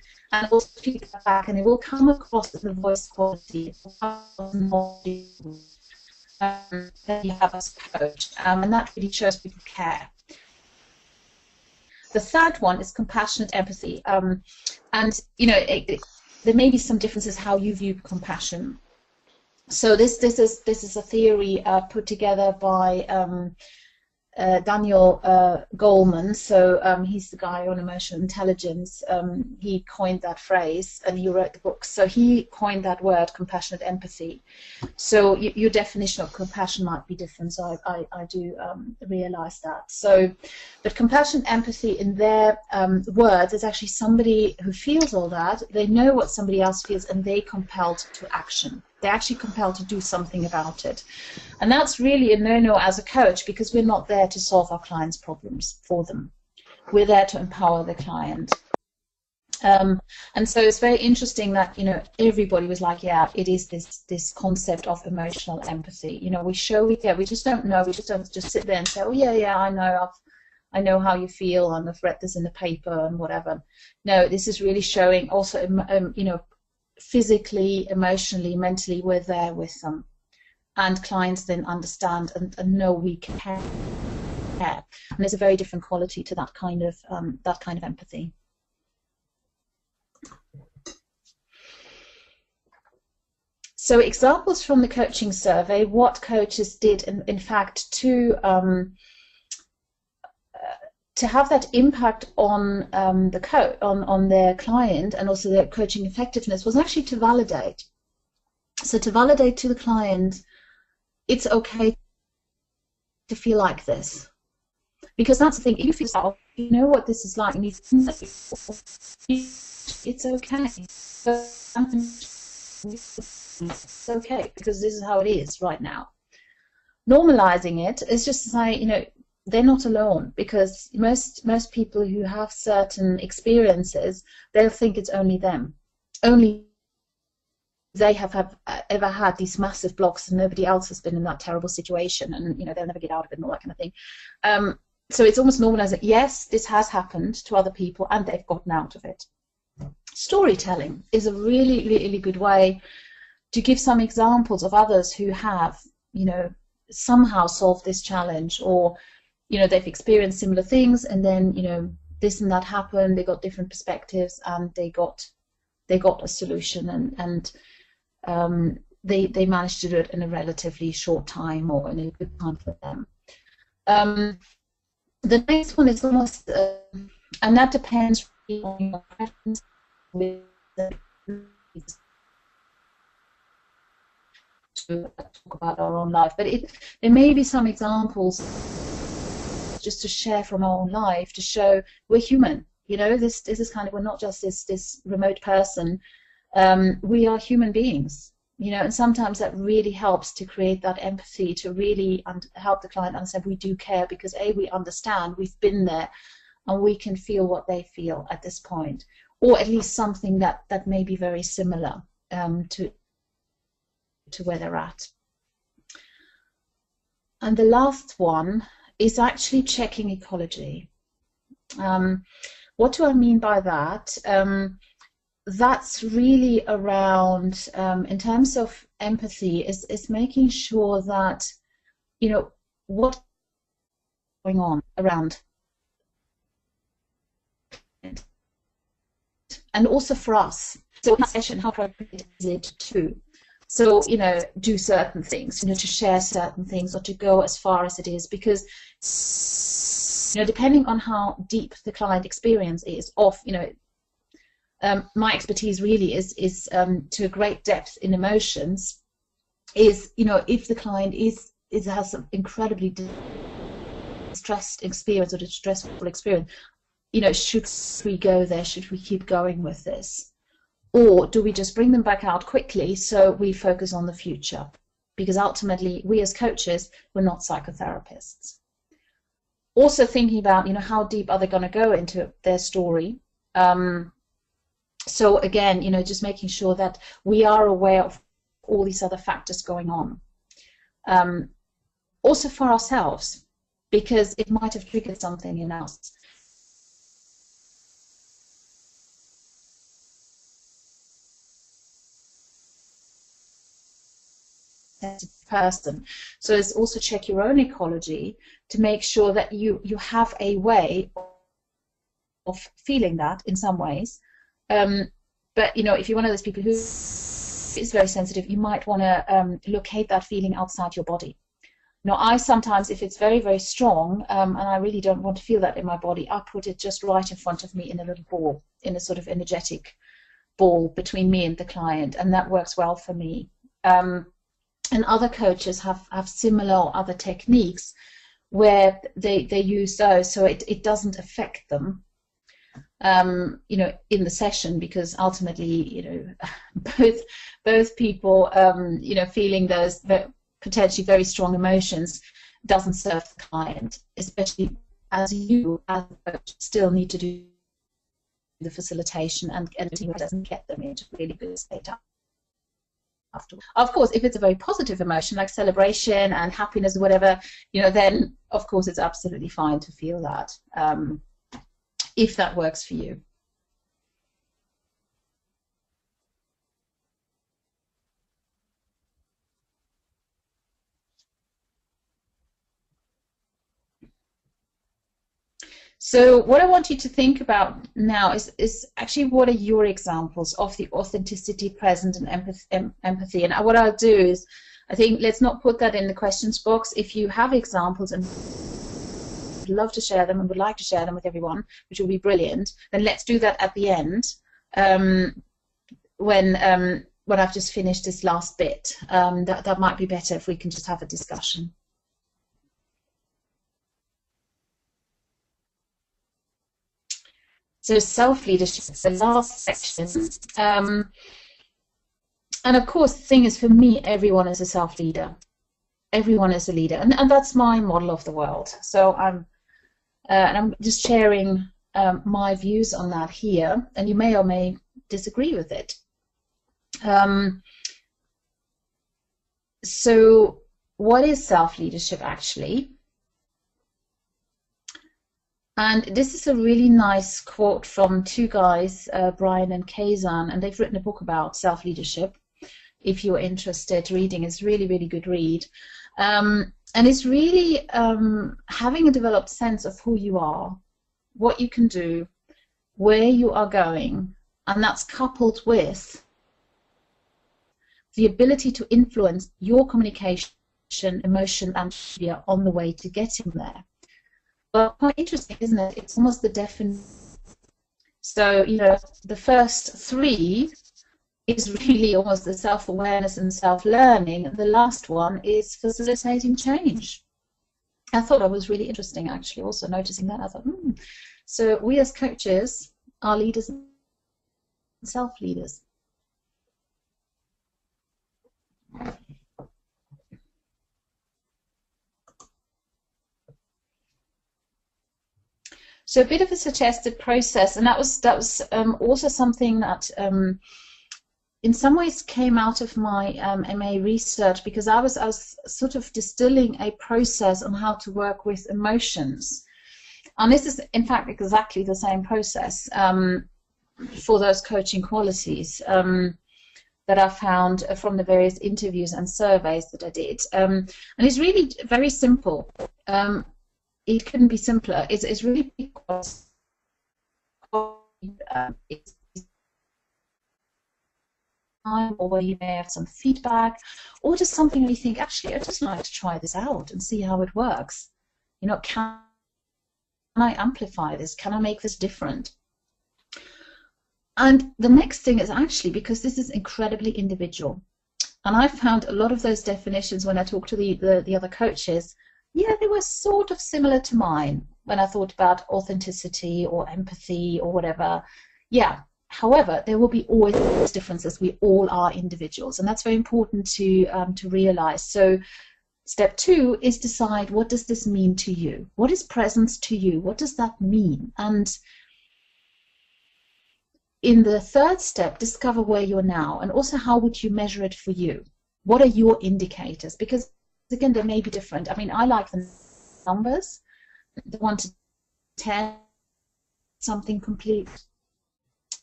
also feedback back, and it will come across in the voice quality. That you have as a coach, and that really shows people care. The third one is compassionate empathy, and you know there may be some differences how you view compassion. So this is a theory put together by Daniel Goleman. So he's the guy on emotional intelligence. He coined that phrase and he wrote the book. So he coined that word, compassionate empathy. So your definition of compassion might be different. So I do realize that. So, but compassionate empathy in their words is actually somebody who feels all that. They know what somebody else feels and they're compelled to action. They're actually compelled to do something about it. And that's really a no-no as a coach, because we're not there to solve our clients' problems for them. We're there to empower the client. And so it's very interesting that, you know, everybody was like, yeah, it is this concept of emotional empathy. You know, we just don't know. We just don't just sit there and say, oh, yeah, I know how you feel, and I've read this in the paper and whatever. No, this is really showing also, you know, physically, emotionally, mentally, we're there with them, and clients then understand and know we care. And there's a very different quality to that kind of empathy. So examples from the coaching survey, what coaches did, in fact, to have that impact on on their client and also their coaching effectiveness was actually to validate. So to validate to the client, it's okay to feel like this, because that's the thing. If you feel, you know what this is like, and it's okay. It's okay because this is how it is right now. Normalizing it is just to say, you know, they're not alone, because most people who have certain experiences, they'll think it's only them. Only they have ever had these massive blocks and nobody else has been in that terrible situation, and you know they'll never get out of it and all that kind of thing. So it's almost normalized that yes, this has happened to other people and they've gotten out of it. Storytelling is a really, really good way to give some examples of others who have, you know, somehow solved this challenge, or you know, they've experienced similar things, and then, you know, this and that happened. They got different perspectives, and they got a solution, and they managed to do it in a relatively short time, or in a good time for them. The next one is almost, and that depends really on your preference with to talk about our own life, but there may be some examples just to share from our own life to show we're human. You know, this is kind of, we're not just this remote person. We are human beings. You know, and sometimes that really helps to create that empathy, to really help the client understand we do care, because A, we understand, we've been there, and we can feel what they feel at this point, or at least something that may be very similar to where they're at. And the last one is actually checking ecology. What do I mean by that? That's really around, in terms of empathy, is making sure that, you know, what's going on around, and also for us. So in that session, how appropriate is it too? So, you know, do certain things, you know, to share certain things, or to go as far as it is, because, you know, depending on how deep the client experience is of, you know, my expertise really is to a great depth in emotions, is, you know, if the client has some incredibly distressed experience or distressful experience, you know, should we go there? Should we keep going with this? Or do we just bring them back out quickly so we focus on the future? Because ultimately, we as coaches, we're not psychotherapists. Also thinking about, you know, how deep are they going to go into their story? So again, you know, just making sure that we are aware of all these other factors going on. Also for ourselves, because it might have triggered something in us. Person. So it's also check your own ecology to make sure that you have a way of feeling that in some ways. But, you know, if you're one of those people who is very sensitive, you might want to locate that feeling outside your body. Now, I sometimes, if it's very, very strong, and I really don't want to feel that in my body, I put it just right in front of me in a little ball, in a sort of energetic ball between me and the client, and that works well for me. And other coaches have similar or other techniques where they use those so it doesn't affect them, you know, in the session, because ultimately, you know, both people, you know, feeling those potentially very strong emotions doesn't serve the client, especially as you as a coach still need to do the facilitation and it doesn't get them into really good state afterwards. Of course, if it's a very positive emotion like celebration and happiness or whatever, you know, then of course it's absolutely fine to feel that, if that works for you. So what I want you to think about now is actually what are your examples of the authenticity present in empathy. And what I'll do is, I think let's not put that in the questions box. If you have examples and would love to share them and would like to share them with everyone, which will be brilliant, then let's do that at the end, when I've just finished this last bit. That might be better if we can just have a discussion. So self-leadership is the last section. And of course, the thing is, for me, everyone is a self-leader. Everyone is a leader. And that's my model of the world. So and I'm just sharing my views on that here. And you may or may disagree with it. So what is self-leadership actually? And this is a really nice quote from two guys, Brian and Kazan, and they've written a book about self-leadership. If you're interested, reading is really, really good read. And it's really having a developed sense of who you are, what you can do, where you are going, and that's coupled with the ability to influence your communication, emotion, and behavior on the way to getting there. But quite interesting, isn't it? It's almost the definition. So, you know, the first three is really almost the self-awareness and self-learning. The last one is facilitating change. I thought that was really interesting, actually, also noticing that. I thought, So we as coaches are leaders and self-leaders. So a bit of a suggested process, and that was also something that in some ways came out of my MA research, because I was sort of distilling a process on how to work with emotions, and this is in fact exactly the same process for those coaching qualities that I found from the various interviews and surveys that I did, and it's really very simple. It couldn't be simpler. It's really because it's time, or where you may have some feedback, or just something where you think, actually, I'd just like to try this out and see how it works. You know, can I amplify this? Can I make this different? And the next thing is actually, because this is incredibly individual, and I found a lot of those definitions when I talked to the other coaches. Yeah, they were sort of similar to mine when I thought about authenticity or empathy or whatever. Yeah, however, there will be always differences. We all are individuals, and that's very important to realize. So step 2 is decide, what does this mean to you? What is presence to you? What does that mean? And in the third step, discover where you're now, and also how would you measure it for you? What are your indicators? Because again, they may be different. I mean, I like the numbers, the 1 to 10, something complete.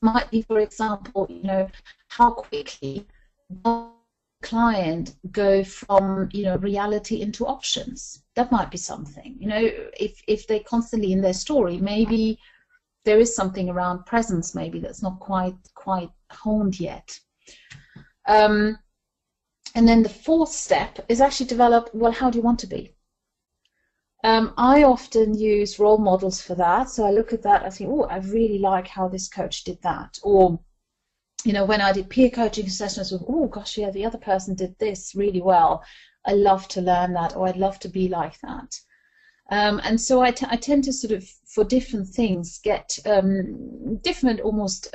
Might be, for example, you know, how quickly does the client go from, you know, reality into options. That might be something. You know, if they're constantly in their story, maybe there is something around presence, maybe that's not quite honed yet. And then the fourth step is actually develop, well, how do you want to be? I often use role models for that. So I look at that, I think, oh, I really like how this coach did that. Or, you know, when I did peer coaching sessions, oh, gosh, yeah, the other person did this really well. I love to learn that, or I'd love to be like that. And so I tend to sort of, for different things, get different almost...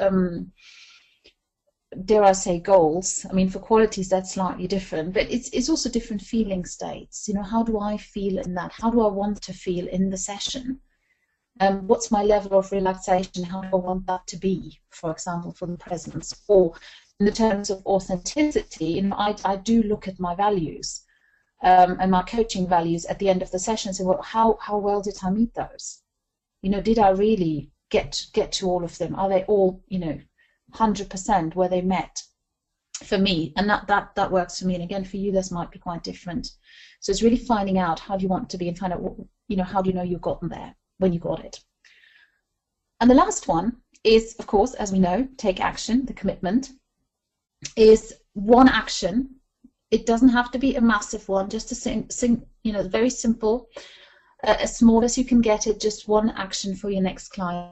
dare I say, goals. I mean, for qualities that's slightly different, but it's also different feeling states. You know, how do I feel in that? How do I want to feel in the session? What's my level of relaxation? How do I want that to be, for example, for the presence? Or in the terms of authenticity, you know, I do look at my values and my coaching values at the end of the session and say, well, how well did I meet those? You know, did I really get to all of them? Are they all, you know, 100% where they met for me? And that works for me, and again for you this might be quite different. So it's really finding out how do you want to be and find out what, you know, how do you know you've gotten there when you got it. And the last one is, of course, as we know, take action. The commitment is one action. It doesn't have to be a massive one, just to you know, very simple, as small as you can get it, just one action for your next client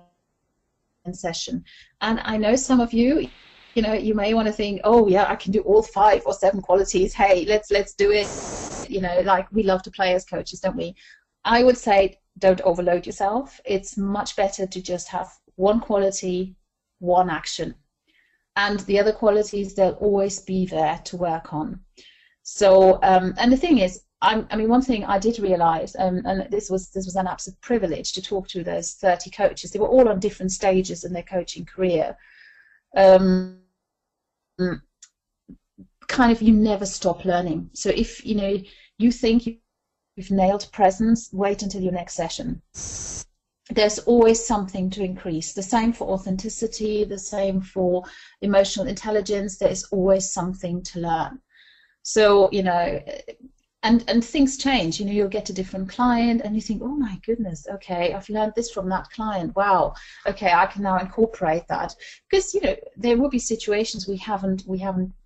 session. And I know some of you, you know, you may want to think, oh yeah, I can do all 5 or 7 qualities. Hey, let's do it. You know, like we love to play as coaches, don't we? I would say don't overload yourself. It's much better to just have one quality, one action, and the other qualities, they'll always be there to work on. So and the thing is, I mean, one thing I did realize, and this was an absolute privilege to talk to those 30 coaches. They were all on different stages in their coaching career. Kind of, you never stop learning. So if, you know, you think you've nailed presence, wait until your next session. There's always something to increase. The same for authenticity, the same for emotional intelligence. There is always something to learn. So, you know, and things change. You know, you'll get a different client and you think, oh my goodness, okay, I've learned this from that client. Wow, okay, I can now incorporate that. Because, you know, there will be situations we haven't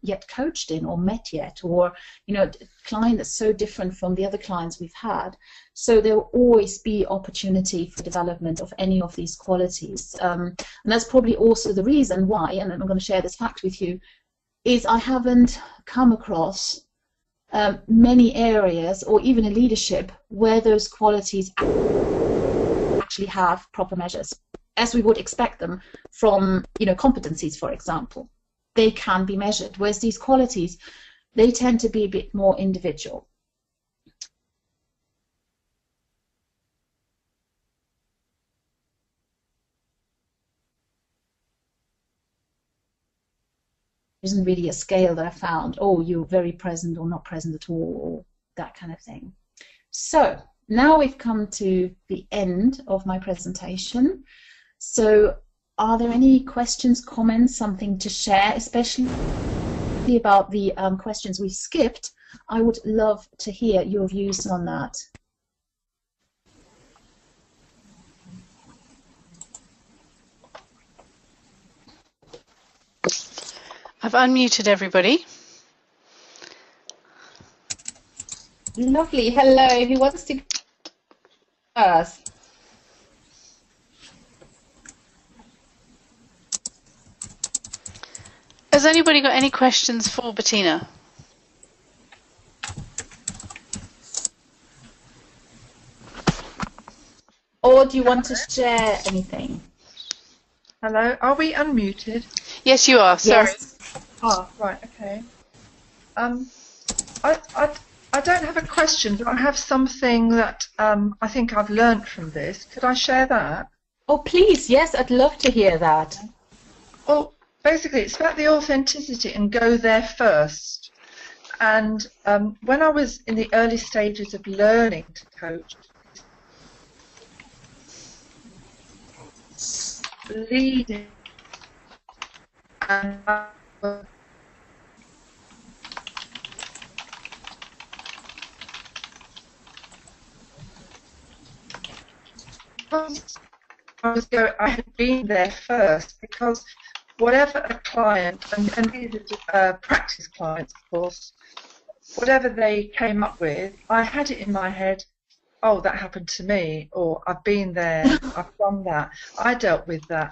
yet coached in or met yet, or, you know, a client that's so different from the other clients we've had. So there will always be opportunity for development of any of these qualities. And that's probably also the reason why, and I'm going to share this fact with you, is I haven't come across many areas, or even in leadership, where those qualities actually have proper measures, as we would expect them from, you know, competencies, for example. They can be measured, whereas these qualities, they tend to be a bit more individual. Isn't really a scale that I found, oh, you're very present or not present at all, or that kind of thing. So now we've come to the end of my presentation. So are there any questions, comments, something to share, especially about the questions we skipped? I would love to hear your views on that. I've unmuted everybody. Lovely. Hello. Who wants to go first? Has anybody got any questions for Bettina? Or do you want to share anything? Hello. Are we unmuted? Yes, you are. Sorry. Yes. Oh, right. Okay. I don't have a question, but I have something that I think I've learnt from this. Could I share that? Oh, please. Yes, I'd love to hear that. Well, basically, it's about the authenticity and go there first. And when I was in the early stages of learning to coach, leading and I had been there first, because whatever a client, and these are practice clients, of course, whatever they came up with, I had it in my head, oh, that happened to me, or I've been there, I've done that, I dealt with that.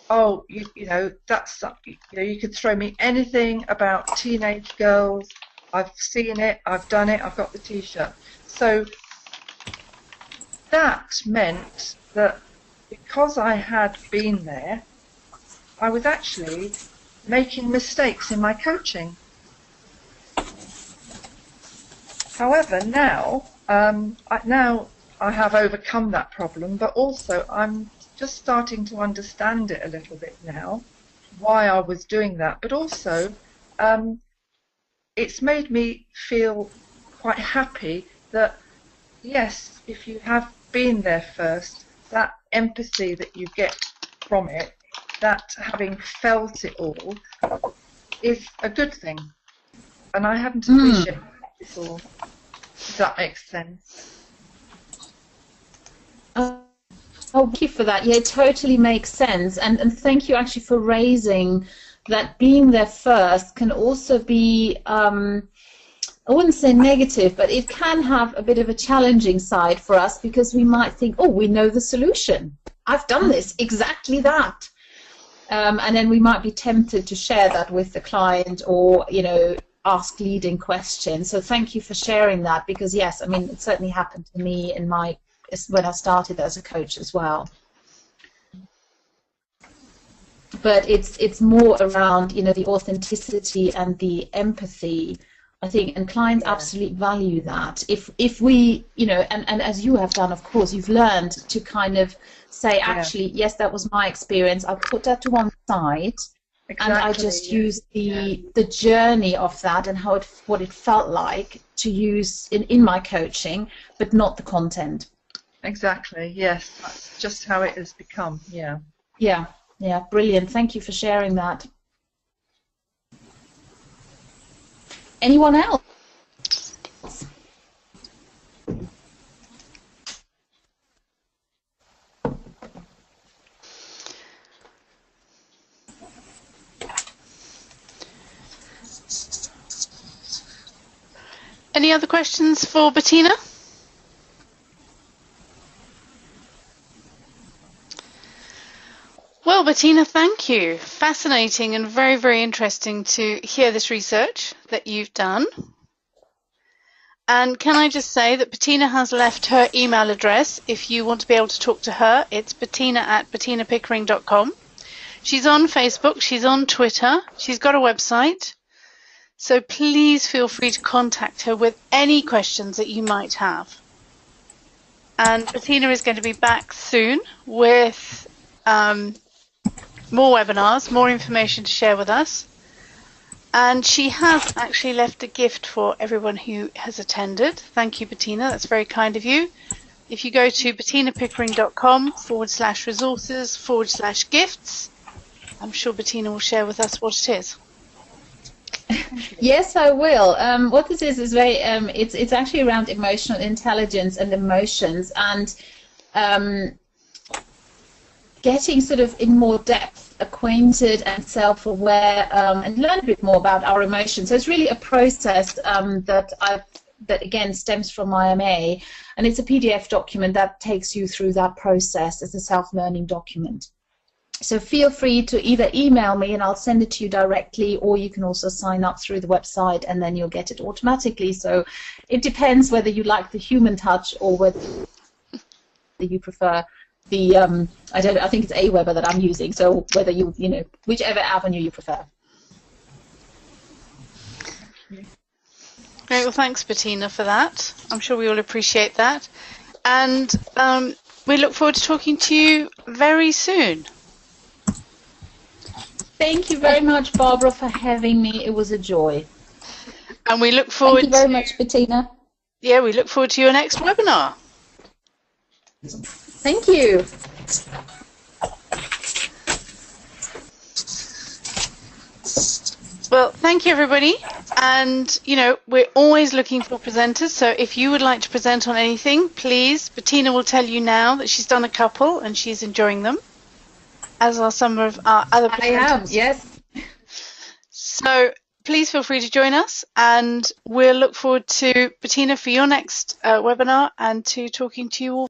Oh, you know, that's, you know, you could throw me anything about teenage girls, I've seen it, I've done it, I've got the T-shirt. So that meant that because I had been there, I was actually making mistakes in my coaching. However, now I have overcome that problem, but also I'm just starting to understand it a little bit now, why I was doing that. But also, it's made me feel quite happy that, yes, if you have been there first, that empathy that you get from it, that having felt it all, is a good thing. And I hadn't appreciated that before, if that makes sense. Oh, thank you for that. Yeah, it totally makes sense. And thank you actually for raising that being there first can also be, I wouldn't say negative, but it can have a bit of a challenging side for us, because we might think, oh, we know the solution. I've done this, exactly that. And then we might be tempted to share that with the client, or, you know, ask leading questions. So thank you for sharing that, because yes, I mean, it certainly happened to me in when I started as a coach as well. But it's more around, you know, the authenticity and the empathy, I think, and clients absolutely value that. If we, you know, and as you have done, of course, you've learned to kind of say, actually, yes, that was my experience, I'll put that to one side, and I just use the journey of that and what it felt like to use in my coaching, but not the content. Exactly, yes, that's just how it has become, yeah. Yeah, brilliant. Thank you for sharing that. Anyone else? Any other questions for Bettina? Well, Bettina, thank you. Fascinating and very, very interesting to hear this research that you've done. And can I just say that Bettina has left her email address if you want to be able to talk to her. It's bettina@bettinapickering.com. She's on Facebook, she's on Twitter, she's got a website. So please feel free to contact her with any questions that you might have. And Bettina is going to be back soon with more webinars, more information to share with us. And she has actually left a gift for everyone who has attended. Thank you, Bettina. That's very kind of you. If you go to bettinapickering.com/resources/gifts, I'm sure Bettina will share with us what it is. Yes, I will. What this is very. It's actually around emotional intelligence and emotions, and getting sort of in more depth acquainted and self-aware, and learn a bit more about our emotions. So it's really a process that again stems from my MA, and it's a PDF document that takes you through that process as a self-learning document. So feel free to either email me and I'll send it to you directly, or you can also sign up through the website and then you'll get it automatically. So it depends whether you like the human touch or whether you prefer the I think it's Aweber that I'm using. So whether you know whichever avenue you prefer. Great. Well, thanks, Bettina, for that. I'm sure we all appreciate that, and we look forward to talking to you very soon. Thank you very much, Barbara, for having me. It was a joy. And we look forward. Thank you very much, Bettina. Yeah, we look forward to your next webinar. Thank you. Well, thank you, everybody. And, you know, we're always looking for presenters. So if you would like to present on anything, please, Bettina will tell you now that she's done a couple and she's enjoying them, as are some of our other presenters. I am, yes. So please feel free to join us, and we'll look forward to Bettina for your next webinar and to talking to you all.